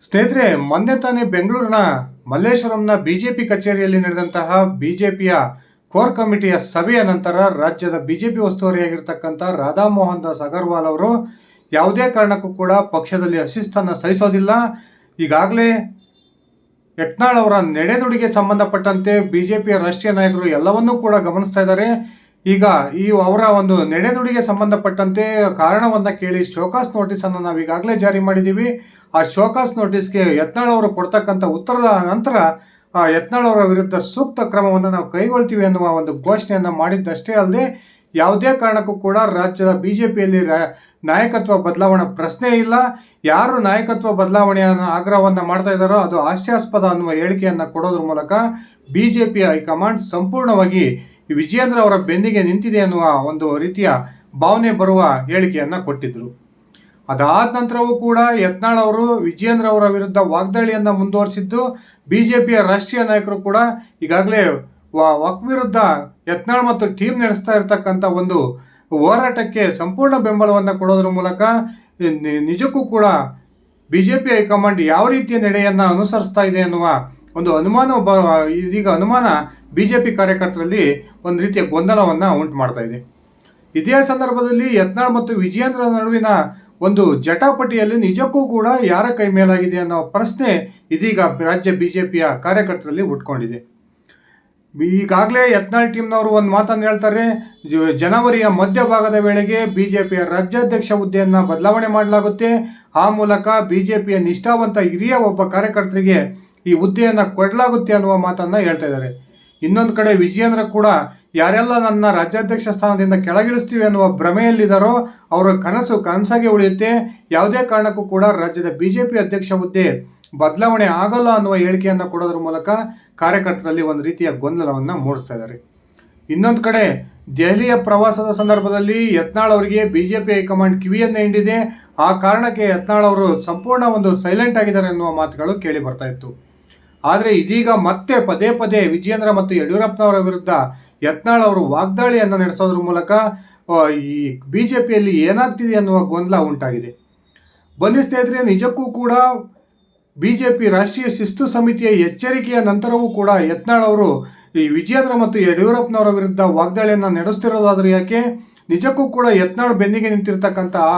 ಸ್ನೇಹಿತರೆ, ಮೊನ್ನೆ ತಾನೇ ಬೆಂಗಳೂರಿನ ಮಲ್ಲೇಶ್ವರಂನ ಬಿಜೆಪಿ ಕಚೇರಿಯಲ್ಲಿ ನಡೆದಂತಹ ಬಿಜೆಪಿಯ ಕೋರ್ ಕಮಿಟಿಯ ಸಭೆಯ ನಂತರ ರಾಜ್ಯದ ಬಿಜೆಪಿ ಉಸ್ತುವಾರಿಯಾಗಿರ್ತಕ್ಕಂಥ ರಾಧಾ ಮೋಹನ್ ದಾಸ್ ಅಗರ್ವಾಲ್ ಅವರು ಯಾವುದೇ ಕಾರಣಕ್ಕೂ ಕೂಡ ಪಕ್ಷದಲ್ಲಿ ಅಶಿಸ್ತನ್ನು ಸಹಿಸೋದಿಲ್ಲ. ಈಗಾಗಲೇ ಯತ್ನಾಳ್ ಅವರ ನಡೆನುಡಿಗೆ ಸಂಬಂಧಪಟ್ಟಂತೆ ಬಿಜೆಪಿಯ ರಾಷ್ಟ್ರೀಯ ನಾಯಕರು ಎಲ್ಲವನ್ನೂ ಕೂಡ ಗಮನಿಸ್ತಾ ಇದ್ದಾರೆ. ಈಗ ಅವರ ಒಂದು ನಡೆನುಡಿಗೆ ಸಂಬಂಧಪಟ್ಟಂತೆ ಕಾರಣವನ್ನ ಕೇಳಿ ಶೋಕಾಸ್ ನೋಟಿಸ್ ಅನ್ನು ನಾವು ಈಗಾಗಲೇ ಜಾರಿ ಮಾಡಿದ್ದೀವಿ. ಆ ಶೋಕಾಸ್ ನೋಟಿಸ್ಗೆ ಯತ್ನಾಳ್ ಅವರು ಕೊಡ್ತಕ್ಕಂಥ ಉತ್ತರದ ನಂತರ ಯತ್ನಾಳ್ ಅವರ ವಿರುದ್ಧ ಸೂಕ್ತ ಕ್ರಮವನ್ನು ನಾವು ಕೈಗೊಳ್ತೀವಿ ಅನ್ನುವ ಒಂದು ಘೋಷಣೆಯನ್ನು ಮಾಡಿದ್ದಷ್ಟೇ ಅಲ್ಲದೆ ಯಾವುದೇ ಕಾರಣಕ್ಕೂ ಕೂಡ ರಾಜ್ಯದ ಬಿಜೆಪಿಯಲ್ಲಿ ನಾಯಕತ್ವ ಬದಲಾವಣೆ ಪ್ರಶ್ನೆ ಇಲ್ಲ. ಯಾರು ನಾಯಕತ್ವ ಬದಲಾವಣೆಯ ಆಗ್ರಹವನ್ನು ಮಾಡ್ತಾ ಇದ್ದಾರೋ ಅದು ಹಾಸ್ಯಾಸ್ಪದ ಅನ್ನುವ ಹೇಳಿಕೆಯನ್ನು ಕೊಡೋದ್ರ ಮೂಲಕ ಬಿಜೆಪಿಯ ಹೈಕಮಾಂಡ್ ಸಂಪೂರ್ಣವಾಗಿ ವಿಜಯೇಂದ್ರ ಅವರ ಬೆನ್ನಿಗೆ ನಿಂತಿದೆ ಅನ್ನುವ ಒಂದು ರೀತಿಯ ಭಾವನೆ ಬರುವ ಹೇಳಿಕೆಯನ್ನು ಕೊಟ್ಟಿದ್ರು. ಅದಾದ ನಂತರವೂ ಕೂಡ ಯತ್ನಾಳ್ ಅವರು ವಿಜಯೇಂದ್ರ ಅವರ ವಿರುದ್ಧ ವಾಗ್ದಾಳಿಯನ್ನು ಮುಂದುವರಿಸಿದ್ದು, ಬಿಜೆಪಿಯ ರಾಷ್ಟ್ರೀಯ ನಾಯಕರು ಕೂಡ ಈಗಾಗಲೇ ವಕ್ ವಿರುದ್ಧ ಯತ್ನಾಳ್ ಮತ್ತು ಟೀಮ್ ನಡೆಸ್ತಾ ಇರತಕ್ಕಂಥ ಒಂದು ಹೋರಾಟಕ್ಕೆ ಸಂಪೂರ್ಣ ಬೆಂಬಲವನ್ನು ಕೊಡೋದ್ರ ಮೂಲಕ ನಿಜಕ್ಕೂ ಕೂಡ ಬಿಜೆಪಿ ಹೈಕಮಾಂಡ್ ಯಾವ ರೀತಿಯ ನಡೆಯನ್ನು ಅನುಸರಿಸ್ತಾ ಇದೆ ಅನ್ನುವ ಒಂದು ಇದೀಗ ಅನುಮಾನ ಬಿಜೆಪಿ ಕಾರ್ಯಕರ್ತರಲ್ಲಿ ಒಂದು ರೀತಿಯ ಗೊಂದಲವನ್ನು ಉಂಟು ಮಾಡ್ತಾ ಇದೆ. ಇದೇ ಸಂದರ್ಭದಲ್ಲಿ ಯತ್ನಾಳ್ ಮತ್ತು ವಿಜಯೇಂದ್ರ ನಡುವಿನ ಒಂದು ಜಟಾಪಟಿಯಲ್ಲಿ ನಿಜಕ್ಕೂ ಕೂಡ ಯಾರ ಕೈ ಮೇಲಾಗಿದೆ ಅನ್ನೋ ಪ್ರಶ್ನೆ ಇದೀಗ ರಾಜ್ಯ ಬಿಜೆಪಿಯ ಕಾರ್ಯಕರ್ತರಲ್ಲಿ ಉಟ್ಕೊಂಡಿದೆ. ಈಗಾಗಲೇ ಯತ್ನಾಳ್ ಟೀಮ್ನವರು ಒಂದು ಮಾತನ್ನು ಹೇಳ್ತಾರೆ, ಜನವರಿಯ ಮಧ್ಯಭಾಗದ ವೇಳೆಗೆ ಬಿಜೆಪಿಯ ರಾಜ್ಯಾಧ್ಯಕ್ಷ ಹುದ್ದೆಯನ್ನು ಬದಲಾವಣೆ ಮಾಡಲಾಗುತ್ತೆ. ಆ ಮೂಲಕ ಬಿಜೆಪಿಯ ನಿಷ್ಠಾವಂತ ಹಿರಿಯ ಒಬ್ಬ ಕಾರ್ಯಕರ್ತರಿಗೆ ಈ ಹುದ್ದೆಯನ್ನು ಕೊಡಲಾಗುತ್ತೆ ಅನ್ನುವ ಮಾತನ್ನು ಹೇಳ್ತಾ ಇದ್ದಾರೆ. ಇನ್ನೊಂದು ಕಡೆ ವಿಜಯೇಂದ್ರ ಕೂಡ ಯಾರೆಲ್ಲ ನನ್ನ ರಾಜ್ಯಾಧ್ಯಕ್ಷ ಸ್ಥಾನದಿಂದ ಕೆಳಗಿಳಿಸ್ತೀವಿ ಅನ್ನುವ ಭ್ರಮೆಯಲ್ಲಿದ್ದಾರೋ ಅವರ ಕನಸಾಗಿ ಉಳಿಯುತ್ತೆ. ಯಾವುದೇ ಕಾರಣಕ್ಕೂ ಕೂಡ ರಾಜ್ಯದ ಬಿಜೆಪಿ ಅಧ್ಯಕ್ಷ ಹುದ್ದೆ ಬದಲಾವಣೆ ಆಗಲ್ಲ ಅನ್ನುವ ಹೇಳಿಕೆಯನ್ನು ಕೊಡೋದ್ರ ಮೂಲಕ ಕಾರ್ಯಕರ್ತರಲ್ಲಿ ಒಂದು ರೀತಿಯ ಗೊಂದಲವನ್ನು ಮೂಡಿಸ್ತಾ ಇದ್ದಾರೆ. ಇನ್ನೊಂದು ಕಡೆ ದೆಹಲಿಯ ಪ್ರವಾಸದ ಸಂದರ್ಭದಲ್ಲಿ ಯತ್ನಾಳ್ ಅವರಿಗೆ ಬಿಜೆಪಿ ಹೈಕಮಾಂಡ್ ಕಿವಿಯನ್ನು ಹಿಂಡಿದೆ. ಆ ಕಾರಣಕ್ಕೆ ಯತ್ನಾಳ್ ಅವರು ಸಂಪೂರ್ಣ ಒಂದು ಸೈಲೆಂಟ್ ಆಗಿದ್ದಾರೆ ಎನ್ನುವ ಮಾತುಗಳು ಕೇಳಿ ಬರ್ತಾ ಇತ್ತು. ಆದರೆ ಇದೀಗ ಮತ್ತೆ ಪದೇ ಪದೇ ವಿಜಯೇಂದ್ರ ಮತ್ತು ಯಡಿಯೂರಪ್ಪನವರ ವಿರುದ್ಧ ಯತ್ನಾಳ್ ಅವರು ವಾಗ್ದಾಳಿಯನ್ನು ನಡೆಸೋದ್ರ ಮೂಲಕ ಈ ಬಿಜೆಪಿಯಲ್ಲಿ ಏನಾಗ್ತಿದೆ ಅನ್ನುವ ಗೊಂದಲ ಉಂಟಾಗಿದೆ. ಬನ್ನಿ ಸ್ನೇಹಿತರೆ, ನಿಜಕ್ಕೂ ಕೂಡ ಬಿಜೆಪಿ ರಾಷ್ಟ್ರೀಯ ಶಿಸ್ತು ಸಮಿತಿಯ ಎಚ್ಚರಿಕೆಯ ನಂತರವೂ ಕೂಡ ಯತ್ನಾಳ್ ಅವರು ಈ ವಿಜಯೇಂದ್ರ ಮತ್ತು ಯಡಿಯೂರಪ್ಪನವರ ವಿರುದ್ಧ ವಾಗ್ದಾಳಿಯನ್ನು ನಡೆಸ್ತಿರೋದಾದ್ರೆ ಯಾಕೆ? ನಿಜಕ್ಕೂ ಕೂಡ ಯತ್ನಾಳ್ ಬೆನ್ನಿಗೆ ನಿಂತಿರ್ತಕ್ಕಂಥ ಆ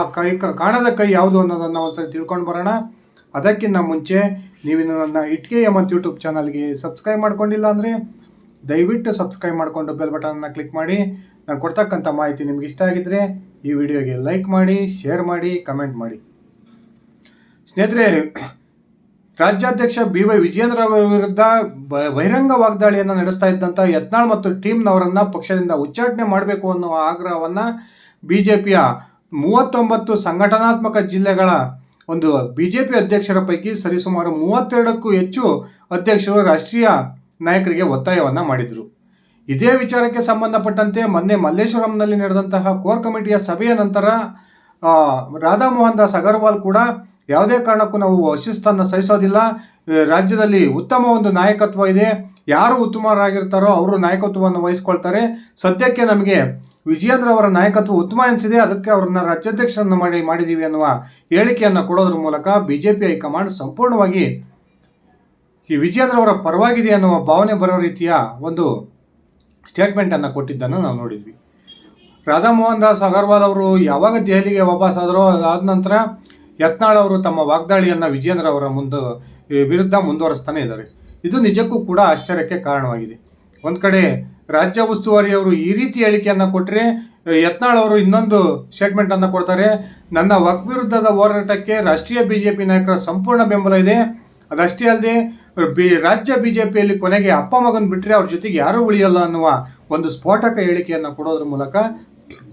ಕಾಣದ ಕೈ ಯಾವುದು ಅನ್ನೋದನ್ನು ಒಂದ್ಸರಿ ತಿಳ್ಕೊಂಡು ಬರೋಣ. ಅದಕ್ಕಿಂತ ಮುಂಚೆ ನೀವಿನ್ನು ನನ್ನ ಇಟ್ಕೆ ಮತ್ತು ಯೂಟ್ಯೂಬ್ ಚಾನಲ್ಗೆ ಸಬ್ಸ್ಕ್ರೈಬ್ ಮಾಡ್ಕೊಂಡಿಲ್ಲ ಅಂದರೆ ದಯವಿಟ್ಟು ಸಬ್ಸ್ಕ್ರೈಬ್ ಮಾಡಿಕೊಂಡು ಬೆಲ್ ಬಟನ್ನ ಕ್ಲಿಕ್ ಮಾಡಿ. ನಾನು ಕೊಡ್ತಕ್ಕಂಥ ಮಾಹಿತಿ ನಿಮ್ಗೆ ಇಷ್ಟ ಆಗಿದ್ದರೆ ಈ ವಿಡಿಯೋಗೆ ಲೈಕ್ ಮಾಡಿ, ಶೇರ್ ಮಾಡಿ, ಕಮೆಂಟ್ ಮಾಡಿ. ಸ್ನೇಹಿತರೆ, ರಾಜ್ಯಾಧ್ಯಕ್ಷ BY ವಿಜಯೇಂದ್ರ ಅವರ ವಿರುದ್ಧ ಬಹಿರಂಗ ವಾಗ್ದಾಳಿಯನ್ನು ನಡೆಸ್ತಾ ಇದ್ದಂಥ ಯತ್ನಾಳ್ ಮತ್ತು ಟೀಮ್ನವರನ್ನು ಪಕ್ಷದಿಂದ ಉಚ್ಚಾಟನೆ ಮಾಡಬೇಕು ಅನ್ನುವ ಆಗ್ರಹವನ್ನು ಬಿಜೆಪಿಯ 39 ಸಂಘಟನಾತ್ಮಕ ಜಿಲ್ಲೆಗಳ ಒಂದು ಬಿಜೆಪಿ ಅಧ್ಯಕ್ಷರ ಪೈಕಿ ಸರಿಸುಮಾರು 32ಕ್ಕೂ ಹೆಚ್ಚು ಅಧ್ಯಕ್ಷರು ರಾಷ್ಟ್ರೀಯ ನಾಯಕರಿಗೆ ಒತ್ತಾಯವನ್ನು ಮಾಡಿದರು. ಇದೇ ವಿಚಾರಕ್ಕೆ ಸಂಬಂಧಪಟ್ಟಂತೆ ಮೊನ್ನೆ ಮಲ್ಲೇಶ್ವರಂನಲ್ಲಿ ನಡೆದಂತಹ ಕೋರ್ ಕಮಿಟಿಯ ಸಭೆಯ ನಂತರ ರಾಧಾ ಮೋಹನ್ ದಾಸ್ ಅಗರ್ವಾಲ್ ಕೂಡ ಯಾವುದೇ ಕಾರಣಕ್ಕೂ ನಾವು ಅಶಿಸ್ತನ್ನು ಸಹಿಸೋದಿಲ್ಲ, ರಾಜ್ಯದಲ್ಲಿ ಉತ್ತಮ ಒಂದು ನಾಯಕತ್ವ ಇದೆ, ಯಾರು ಉತ್ತಮರಾಗಿರ್ತಾರೋ ಅವರು ನಾಯಕತ್ವವನ್ನು ವಹಿಸ್ಕೊಳ್ತಾರೆ, ಸದ್ಯಕ್ಕೆ ನಮಗೆ ವಿಜಯೇಂದ್ರ ಅವರ ನಾಯಕತ್ವ ಉತ್ತಮ ಅನಿಸಿದೆ, ಅದಕ್ಕೆ ಅವ್ರನ್ನ ರಾಜ್ಯಾಧ್ಯಕ್ಷರನ್ನು ಮಾಡಿದ್ದೀವಿ ಅನ್ನುವ ಹೇಳಿಕೆಯನ್ನು ಕೊಡೋದ್ರ ಮೂಲಕ ಬಿಜೆಪಿ ಹೈಕಮಾಂಡ್ ಸಂಪೂರ್ಣವಾಗಿ ಈ ವಿಜಯೇಂದ್ರ ಅವರ ಪರವಾಗಿದೆ ಅನ್ನುವ ಭಾವನೆ ಬರೋ ರೀತಿಯ ಒಂದು ಸ್ಟೇಟ್ಮೆಂಟನ್ನು ಕೊಟ್ಟಿದ್ದನ್ನು ನಾವು ನೋಡಿದ್ವಿ. ರಾಧಾ ಮೋಹನ್ ದಾಸ್ ಅಗರ್ವಾಲ್ ಅವರು ಯಾವಾಗ ದೆಹಲಿಗೆ ವಾಪಸ್ ಆದರೋ ಅದಾದ ನಂತರ ಯತ್ನಾಳ್ ಅವರು ತಮ್ಮ ವಾಗ್ದಾಳಿಯನ್ನು ವಿಜಯೇಂದ್ರ ಅವರ ವಿರುದ್ಧ ಮುಂದುವರಿಸ್ತಾನೆ ಇದ್ದಾರೆ. ಇದು ನಿಜಕ್ಕೂ ಕೂಡ ಆಶ್ಚರ್ಯಕ್ಕೆ ಕಾರಣವಾಗಿದೆ. ಒಂದು ಕಡೆ ರಾಜ್ಯ ಉಸ್ತುವಾರಿಯವರು ಈ ರೀತಿ ಹೇಳಿಕೆಯನ್ನು ಕೊಟ್ಟರೆ ಯತ್ನಾಳ್ ಅವರು ಇನ್ನೊಂದು ಸ್ಟೇಟ್ಮೆಂಟನ್ನು ಕೊಡ್ತಾರೆ, ನನ್ನ ವಕ್ ವಿರುದ್ಧದ ಹೋರಾಟಕ್ಕೆ ರಾಷ್ಟ್ರೀಯ ಬಿಜೆಪಿ ನಾಯಕರ ಸಂಪೂರ್ಣ ಬೆಂಬಲ ಇದೆ, ಅದಷ್ಟೇ ಅಲ್ಲದೆ ರಾಜ್ಯ ಬಿಜೆಪಿಯಲ್ಲಿ ಕೊನೆಗೆ ಅಪ್ಪ ಮಗನ್ ಬಿಟ್ಟರೆ ಅವ್ರ ಜೊತೆಗೆ ಯಾರೂ ಉಳಿಯಲ್ಲ ಅನ್ನುವ ಒಂದು ಸ್ಫೋಟಕ ಹೇಳಿಕೆಯನ್ನು ಕೊಡೋದ್ರ ಮೂಲಕ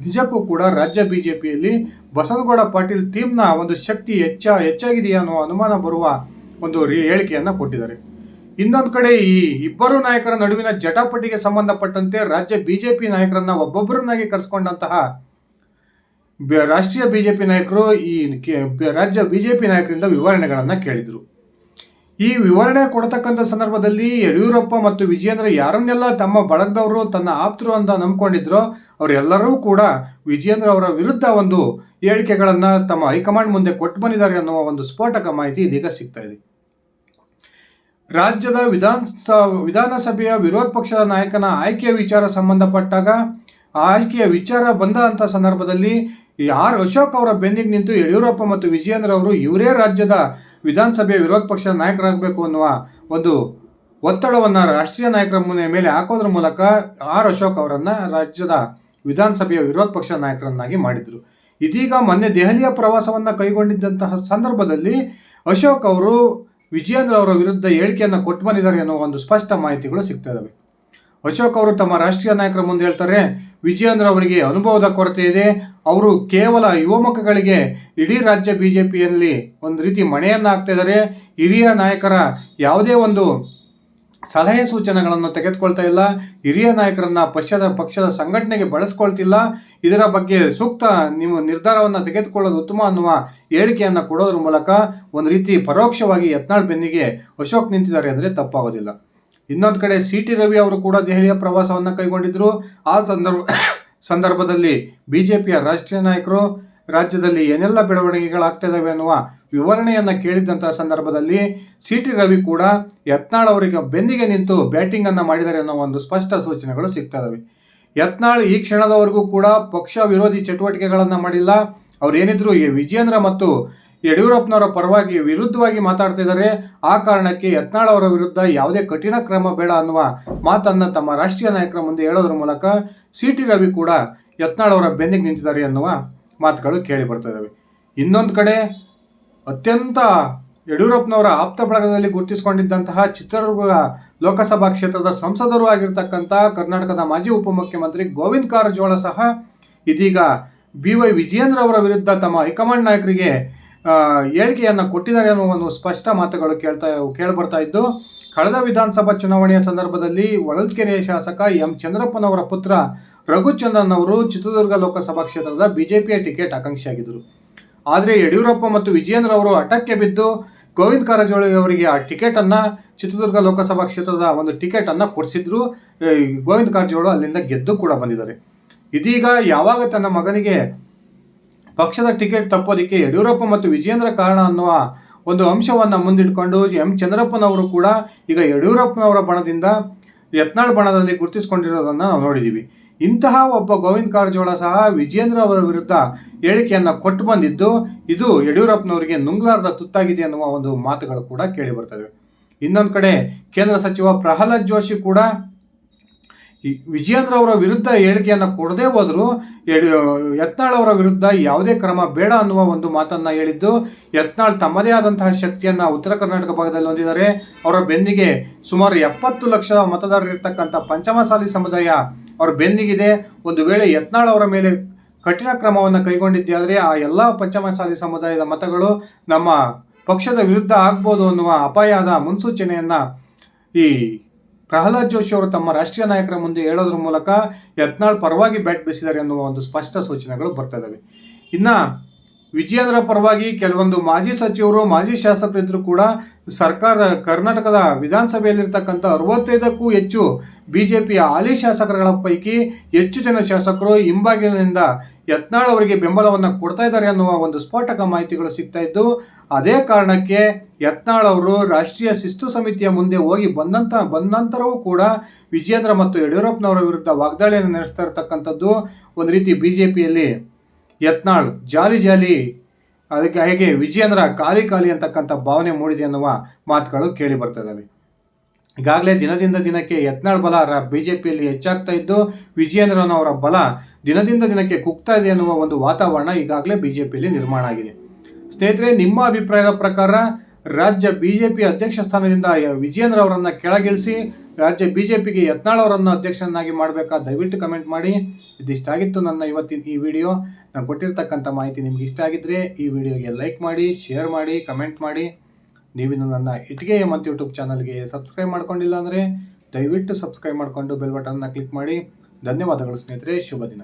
ನಿಜಕ್ಕೂ ಕೂಡ ರಾಜ್ಯ ಬಿಜೆಪಿಯಲ್ಲಿ ಬಸನಗೌಡ ಪಾಟೀಲ್ ಟೀಮ್ನ ಒಂದು ಶಕ್ತಿ ಹೆಚ್ಚಾಗಿದೆಯಾ ಅನ್ನೋ ಅನುಮಾನ ಬರುವ ಒಂದು ಹೇಳಿಕೆಯನ್ನು ಕೊಟ್ಟಿದ್ದಾರೆ. ಇನ್ನೊಂದು ಕಡೆ ಈ ಇಬ್ಬರು ನಾಯಕರ ನಡುವಿನ ಜಟಾಪಟಿಗೆ ಸಂಬಂಧಪಟ್ಟಂತೆ ರಾಜ್ಯ ಬಿಜೆಪಿ ನಾಯಕರನ್ನ ಒಬ್ಬೊಬ್ಬರನ್ನಾಗಿ ಕರೆಸ್ಕೊಂಡಂತಹ ರಾಷ್ಟ್ರೀಯ ಬಿಜೆಪಿ ನಾಯಕರು ಈ ರಾಜ್ಯ ಬಿಜೆಪಿ ನಾಯಕರಿಂದ ವಿವರಣೆಗಳನ್ನು ಕೇಳಿದರು. ಈ ವಿವರಣೆ ಕೊಡತಕ್ಕಂಥ ಸಂದರ್ಭದಲ್ಲಿ ಯಡಿಯೂರಪ್ಪ ಮತ್ತು ವಿಜಯೇಂದ್ರ ಯಾರನ್ನೆಲ್ಲ ತಮ್ಮ ಬಳಗದವರು ತನ್ನ ಆಪ್ತರು ಅಂತ ನಂಬ್ಕೊಂಡಿದ್ರು ಅವರೆಲ್ಲರೂ ಕೂಡ ವಿಜಯೇಂದ್ರ ಅವರ ವಿರುದ್ಧ ಒಂದು ಹೇಳಿಕೆಗಳನ್ನು ತಮ್ಮ ಹೈಕಮಾಂಡ್ ಮುಂದೆ ಕೊಟ್ಟು ಬಂದಿದ್ದಾರೆ ಅನ್ನುವ ಒಂದು ಸ್ಫೋಟಕ ಮಾಹಿತಿ ಇದೀಗ ಸಿಗ್ತಾ ಇದೆ. ರಾಜ್ಯದ ವಿಧಾನಸಭೆಯ ವಿರೋಧ ಪಕ್ಷದ ನಾಯಕನ ಆಯ್ಕೆಯ ವಿಚಾರ ಸಂಬಂಧಪಟ್ಟಾಗ ಆಯ್ಕೆಯ ವಿಚಾರ ಬಂದಂಥ ಸಂದರ್ಭದಲ್ಲಿ ಆರ್ ಅಶೋಕ್ ಅವರ ಬೆನ್ನಿಗೆ ನಿಂತು ಯಡಿಯೂರಪ್ಪ ಮತ್ತು ವಿಜಯೇಂದ್ರ ಅವರು ಇವರೇ ರಾಜ್ಯದ ವಿಧಾನಸಭೆಯ ವಿರೋಧ ಪಕ್ಷದ ನಾಯಕರಾಗಬೇಕು ಅನ್ನುವ ಒಂದು ಒತ್ತಡವನ್ನು ರಾಷ್ಟ್ರೀಯ ನಾಯಕರ ಮೇಲೆ ಹಾಕೋದ್ರ ಮೂಲಕ ಆರ್ ಅಶೋಕ್ ಅವರನ್ನು ರಾಜ್ಯದ ವಿಧಾನಸಭೆಯ ವಿರೋಧ ಪಕ್ಷದ ನಾಯಕರನ್ನಾಗಿ ಮಾಡಿದರು. ಇದೀಗ ಮೊನ್ನೆ ದೆಹಲಿಯ ಪ್ರವಾಸವನ್ನು ಕೈಗೊಂಡಿದ್ದಂತಹ ಸಂದರ್ಭದಲ್ಲಿ ಅಶೋಕ್ ಅವರು ವಿಜಯೇಂದ್ರ ಅವರ ವಿರುದ್ಧ ಹೇಳಿಕೆಯನ್ನು ಕೊಟ್ಟು ಬಂದಿದ್ದಾರೆ ಅನ್ನೋ ಒಂದು ಸ್ಪಷ್ಟ ಮಾಹಿತಿಗಳು ಸಿಗ್ತಾ ಇದ್ದಾವೆ. ಅಶೋಕ್ ಅವರು ತಮ್ಮ ರಾಷ್ಟ್ರೀಯ ನಾಯಕರ ಮುಂದೆ ಹೇಳ್ತಾರೆ, ವಿಜಯೇಂದ್ರ ಅವರಿಗೆ ಅನುಭವದ ಕೊರತೆ ಇದೆ, ಅವರು ಕೇವಲ ಯುವ ಮಕ್ಕಳಿಗೆ ಇಡೀ ರಾಜ್ಯ ಬಿಜೆಪಿಯಲ್ಲಿ ಒಂದು ರೀತಿ ಮಣೆಯನ್ನು ಹಾಕ್ತಾ ಇದ್ದಾರೆ, ಹಿರಿಯ ನಾಯಕರ ಯಾವುದೇ ಒಂದು ಸಲಹೆ ಸೂಚನೆಗಳನ್ನು ತೆಗೆದುಕೊಳ್ತಾ ಇಲ್ಲ, ಹಿರಿಯ ನಾಯಕರನ್ನ ಪಕ್ಷದ ಸಂಘಟನೆಗೆ ಬಳಸ್ಕೊಳ್ತಿಲ್ಲ, ಇದರ ಬಗ್ಗೆ ಸೂಕ್ತ ನೀವು ನಿರ್ಧಾರವನ್ನು ತೆಗೆದುಕೊಳ್ಳೋದು ಉತ್ತಮ ಅನ್ನುವ ಹೇಳಿಕೆಯನ್ನು ಕೊಡೋದ್ರ ಮೂಲಕ ಒಂದು ರೀತಿ ಪರೋಕ್ಷವಾಗಿ ಯತ್ನಾಳ್ ಬೆನ್ನಿಗೆ ಅಶೋಕ್ ನಿಂತಿದ್ದಾರೆ ಅಂದರೆ ತಪ್ಪಾಗೋದಿಲ್ಲ. ಇನ್ನೊಂದು ಕಡೆ ಸಿ.ಟಿ. ರವಿ ಅವರು ಕೂಡ ದೆಹಲಿಯ ಪ್ರವಾಸವನ್ನು ಕೈಗೊಂಡಿದ್ರು. ಆ ಸಂದರ್ಭದಲ್ಲಿ ಬಿಜೆಪಿಯ ರಾಷ್ಟ್ರೀಯ ನಾಯಕರು ರಾಜ್ಯದಲ್ಲಿ ಏನೆಲ್ಲ ಬೆಳವಣಿಗೆಗಳಾಗ್ತಾ ಇದ್ದಾವೆ ಅನ್ನುವ ವಿವರಣೆಯನ್ನು ಕೇಳಿದಂತಹ ಸಂದರ್ಭದಲ್ಲಿ ಸಿ.ಟಿ. ರವಿ ಕೂಡ ಯತ್ನಾಳ್ ಅವರಿಗೆ ಬೆನ್ನಿಗೆ ನಿಂತು ಬ್ಯಾಟಿಂಗ್ ಅನ್ನು ಮಾಡಿದ್ದಾರೆ ಅನ್ನೋ ಒಂದು ಸ್ಪಷ್ಟ ಸೂಚನೆಗಳು ಸಿಗ್ತಾ ಇದಾವೆ. ಯತ್ನಾಳ್ ಈ ಕ್ಷಣದವರೆಗೂ ಕೂಡ ಪಕ್ಷ ವಿರೋಧಿ ಚಟುವಟಿಕೆಗಳನ್ನು ಮಾಡಿಲ್ಲ. ಅವ್ರು ಏನಿದ್ರು ವಿಜಯೇಂದ್ರ ಮತ್ತು ಯಡಿಯೂರಪ್ಪನವರ ಪರವಾಗಿ ವಿರುದ್ಧವಾಗಿ ಮಾತಾಡ್ತಾ ಇದ್ದಾರೆ. ಆ ಕಾರಣಕ್ಕೆ ಯತ್ನಾಳ್ ಅವರ ವಿರುದ್ಧ ಯಾವುದೇ ಕಠಿಣ ಕ್ರಮ ಬೇಡ ಅನ್ನುವ ಮಾತನ್ನು ತಮ್ಮ ರಾಷ್ಟ್ರೀಯ ನಾಯಕರ ಮುಂದೆ ಹೇಳೋದ್ರ ಮೂಲಕ ಸಿ.ಟಿ. ರವಿ ಕೂಡ ಯತ್ನಾಳ್ ಅವರ ಬೆನ್ನಿಗೆ ನಿಂತಿದ್ದಾರೆ ಅನ್ನುವ ಮಾತುಗಳು ಕೇಳಿ ಬರ್ತಾ ಇದ್ದಾವೆ. ಇನ್ನೊಂದು ಕಡೆ ಅತ್ಯಂತ ಯಡಿಯೂರಪ್ಪನವರ ಆಪ್ತ ಬಳಗದಲ್ಲಿ ಗುರುತಿಸಿಕೊಂಡಿದ್ದಂತಹ ಚಿತ್ರದುರ್ಗ ಲೋಕಸಭಾ ಕ್ಷೇತ್ರದ ಸಂಸದರು ಆಗಿರ್ತಕ್ಕಂಥ ಕರ್ನಾಟಕದ ಮಾಜಿ ಉಪಮುಖ್ಯಮಂತ್ರಿ ಗೋವಿಂದ ಕಾರಜೋಳ ಸಹ ಇದೀಗ ಬಿ.ವೈ. ವಿಜಯೇಂದ್ರ ಅವರ ವಿರುದ್ಧ ತಮ್ಮ ಹೈಕಮಾಂಡ್ ನಾಯಕರಿಗೆ ಹೇಳಿಕೆಯನ್ನು ಕೊಟ್ಟಿದ್ದಾರೆ ಅನ್ನೋ ಒಂದು ಸ್ಪಷ್ಟ ಮಾತುಗಳು ಕೇಳಿಬರ್ತಾ ಇದ್ದು, ಕಳೆದ ವಿಧಾನಸಭಾ ಚುನಾವಣೆಯ ಸಂದರ್ಭದಲ್ಲಿ ಹೊಳಲ್ಕೆರೆಯ ಶಾಸಕ ಎಂ ಚಂದ್ರಪ್ಪನವರ ಪುತ್ರ ರಘುಚಂದನ್ ಅವರು ಚಿತ್ರದುರ್ಗ ಲೋಕಸಭಾ ಕ್ಷೇತ್ರದ ಬಿಜೆಪಿಯ ಟಿಕೆಟ್ ಆಕಾಂಕ್ಷಿಯಾಗಿದ್ದರು. ಆದರೆ ಯಡಿಯೂರಪ್ಪ ಮತ್ತು ವಿಜಯೇಂದ್ರ ಅವರು ಹಠಕ್ಕೆ ಬಿದ್ದು ಗೋವಿಂದ ಕಾರಜೋಳ ಅವರಿಗೆ ಆ ಟಿಕೆಟನ್ನು ಚಿತ್ರದುರ್ಗ ಲೋಕಸಭಾ ಕ್ಷೇತ್ರದ ಒಂದು ಟಿಕೆಟನ್ನು ಕೊಡಿಸಿದ್ರು. ಗೋವಿಂದ ಕಾರಜೋಳ ಅಲ್ಲಿಂದ ಗೆದ್ದು ಕೂಡ ಬಂದಿದ್ದಾರೆ. ಇದೀಗ ಯಾವಾಗ ತನ್ನ ಮಗನಿಗೆ ಪಕ್ಷದ ಟಿಕೆಟ್ ತಪ್ಪೋದಕ್ಕೆ ಯಡಿಯೂರಪ್ಪ ಮತ್ತು ವಿಜಯೇಂದ್ರ ಕಾರಣ ಅನ್ನುವ ಒಂದು ಅಂಶವನ್ನು ಮುಂದಿಟ್ಕೊಂಡು ಎಂ ಚಂದ್ರಪ್ಪನವರು ಕೂಡ ಈಗ ಯಡಿಯೂರಪ್ಪನವರ ಬಣದಿಂದ ಯತ್ನಾಳ್ ಬಣದಲ್ಲಿ ಗುರುತಿಸಿಕೊಂಡಿರೋದನ್ನು ನಾವು ನೋಡಿದ್ದೀವಿ. ಇಂತಹ ಒಬ್ಬ ಗೋವಿಂದ ಕಾರಜೋಳ ಸಹ ವಿಜಯೇಂದ್ರ ಅವರ ವಿರುದ್ಧ ಹೇಳಿಕೆಯನ್ನು ಕೊಟ್ಟು ಬಂದಿದ್ದು ಇದು ಯಡಿಯೂರಪ್ಪನವರಿಗೆ ನುಂಗ್ಲಾರದ ತುತ್ತಾಗಿದೆ ಅನ್ನುವ ಒಂದು ಮಾತುಗಳು ಕೂಡ ಕೇಳಿ ಬರ್ತವೆ. ಇನ್ನೊಂದು ಕಡೆ ಕೇಂದ್ರ ಸಚಿವ ಪ್ರಹ್ಲಾದ್ ಜೋಶಿ ಕೂಡ ವಿಜಯೇಂದ್ರ ಅವರ ವಿರುದ್ಧ ಹೇಳಿಕೆಯನ್ನು ಕೊಡದೇ ಹೋದರೂ ಯತ್ನಾಳ್ ಅವರ ವಿರುದ್ಧ ಯಾವುದೇ ಕ್ರಮ ಬೇಡ ಅನ್ನುವ ಒಂದು ಮಾತನ್ನು ಹೇಳಿದ್ದು, ಯತ್ನಾಳ್ ತಮ್ಮದೇ ಆದಂತಹ ಶಕ್ತಿಯನ್ನು ಉತ್ತರ ಕರ್ನಾಟಕ ಭಾಗದಲ್ಲಿ ಹೊಂದಿದ್ದಾರೆ. ಅವರ ಬೆನ್ನಿಗೆ ಸುಮಾರು 70 ಲಕ್ಷ ಮತದಾರರಿರ್ತಕ್ಕಂಥ ಪಂಚಮಸಾಲಿ ಸಮುದಾಯ ಅವರ ಬೆನ್ನಿಗಿದೆ. ಒಂದು ವೇಳೆ ಯತ್ನಾಳ್ ಅವರ ಮೇಲೆ ಕಠಿಣ ಕ್ರಮವನ್ನು ಕೈಗೊಂಡಿದ್ದಾದರೆ ಆ ಎಲ್ಲ ಪಂಚಮಸಾಲಿ ಸಮುದಾಯದ ಮತಗಳು ನಮ್ಮ ಪಕ್ಷದ ವಿರುದ್ಧ ಆಗ್ಬೋದು ಅನ್ನುವ ಅಪಾಯದ ಮುನ್ಸೂಚನೆಯನ್ನು ಈ ಪ್ರಹ್ಲಾದ್ ಜೋಶಿ ಅವರು ತಮ್ಮ ರಾಷ್ಟ್ರೀಯ ನಾಯಕರ ಮುಂದೆ ಹೇಳೋದ್ರ ಮೂಲಕ ಯತ್ನಾಳ್ ಪರವಾಗಿ ಬ್ಯಾಟ್ ಬೀಸಿದ್ದಾರೆ ಅನ್ನುವ ಒಂದು ಸ್ಪಷ್ಟ ಸೂಚನೆಗಳು ಬರ್ತಾ ಇದ್ದಾವೆ. ಇನ್ನು ವಿಜಯೇಂದ್ರ ಪರವಾಗಿ ಕೆಲವೊಂದು ಮಾಜಿ ಸಚಿವರು ಮಾಜಿ ಶಾಸಕರಿದ್ದರೂ ಕೂಡ ಕರ್ನಾಟಕದ ವಿಧಾನಸಭೆಯಲ್ಲಿರ್ತಕ್ಕಂಥ 65ಕ್ಕೂ ಹೆಚ್ಚು ಬಿಜೆಪಿಯ ಹಾಲಿ ಶಾಸಕರುಗಳ ಪೈಕಿ ಹೆಚ್ಚು ಜನ ಶಾಸಕರು ಹಿಂಬಾಗಿಲಿನಿಂದ ಯತ್ನಾಳ್ ಅವರಿಗೆ ಬೆಂಬಲವನ್ನು ಕೊಡ್ತಾ ಇದ್ದಾರೆ ಅನ್ನುವ ಒಂದು ಸ್ಫೋಟಕ ಮಾಹಿತಿಗಳು ಸಿಗ್ತಾ ಇದ್ದು, ಅದೇ ಕಾರಣಕ್ಕೆ ಯತ್ನಾಳ್ ಅವರು ರಾಷ್ಟ್ರೀಯ ಶಿಸ್ತು ಸಮಿತಿಯ ಮುಂದೆ ಹೋಗಿ ಬಂದಂತರವೂ ಕೂಡ ವಿಜಯೇಂದ್ರ ಮತ್ತು ಯಡಿಯೂರಪ್ಪನವರ ವಿರುದ್ಧ ವಾಗ್ದಾಳಿಯನ್ನು ನಡೆಸ್ತಾ ಇರತಕ್ಕಂಥದ್ದು ಒಂದು ರೀತಿ ಬಿಜೆಪಿಯಲ್ಲಿ ಯತ್ನಾಳ್ ಜಾಲಿ ಅದಕ್ಕೆ ಹಾಗೆ ವಿಜಯೇಂದ್ರ ಖಾಲಿ ಅಂತಕ್ಕಂಥ ಭಾವನೆ ಮೂಡಿದೆ ಅನ್ನುವ ಮಾತುಗಳು ಕೇಳಿ ಬರ್ತಾ ಇದ್ದಾವೆ. ಈಗಾಗಲೇ ದಿನದಿಂದ ದಿನಕ್ಕೆ ಯತ್ನಾಳ್ ಬಲ ಬಿಜೆಪಿಯಲ್ಲಿ ಹೆಚ್ಚಾಗ್ತಾ ಇದ್ದು, ವಿಜಯೇಂದ್ರನವರ ಬಲ ದಿನದಿಂದ ದಿನಕ್ಕೆ ಕುಗ್ತಾ ಇದೆ ಅನ್ನುವ ಒಂದು ವಾತಾವರಣ ಈಗಾಗಲೇ ಬಿಜೆಪಿಯಲ್ಲಿ ನಿರ್ಮಾಣ ಆಗಿದೆ. ಸ್ನೇಹಿತರೆ, ನಿಮ್ಮ ಅಭಿಪ್ರಾಯದ ಪ್ರಕಾರ ರಾಜ್ಯ ಬಿಜೆಪಿ ಅಧ್ಯಕ್ಷ ಸ್ಥಾನದಿಂದ ವಿಜಯೇಂದ್ರ ಅವರನ್ನು ಕೆಳಗಿಳಿಸಿ ರಾಜ್ಯ ಬಿಜೆಪಿಗೆ ಯತ್ನಾಳ್ ಅವರನ್ನು ಅಧ್ಯಕ್ಷರನ್ನಾಗಿ ಮಾಡಬೇಕಾ? ದಯವಿಟ್ಟು ಕಮೆಂಟ್ ಮಾಡಿ. ಇದಿಷ್ಟಾಗಿತ್ತು ನನ್ನ ಇವತ್ತಿನ ಈ ವಿಡಿಯೋ. ನಾನು ಕೊಟ್ಟಿರ್ತಕ್ಕಂಥ ಮಾಹಿತಿ ನಿಮ್ಗೆ ಇಷ್ಟ ಆಗಿದ್ರೆ ಈ ವಿಡಿಯೋಗೆ ಲೈಕ್ ಮಾಡಿ, ಶೇರ್ ಮಾಡಿ, ಕಮೆಂಟ್ ಮಾಡಿ. ನೀವಿನ್ನು ನನ್ನ ಇಟ್ಗೆ ಹೇಮಂತ್ ಯೂಟ್ಯೂಬ್ ಚಾನಲ್ಗೆ ಸಬ್ಸ್ಕ್ರೈಬ್ ಮಾಡ್ಕೊಂಡಿಲ್ಲ ಅಂದರೆ ದಯವಿಟ್ಟು ಸಬ್ಸ್ಕ್ರೈಬ್ ಮಾಡಿಕೊಂಡು ಬೆಲ್ ಬಟನ್ನ ಕ್ಲಿಕ್ ಮಾಡಿ. ಧನ್ಯವಾದಗಳು ಸ್ನೇಹಿತರೆ, ಶುಭ ದಿನ.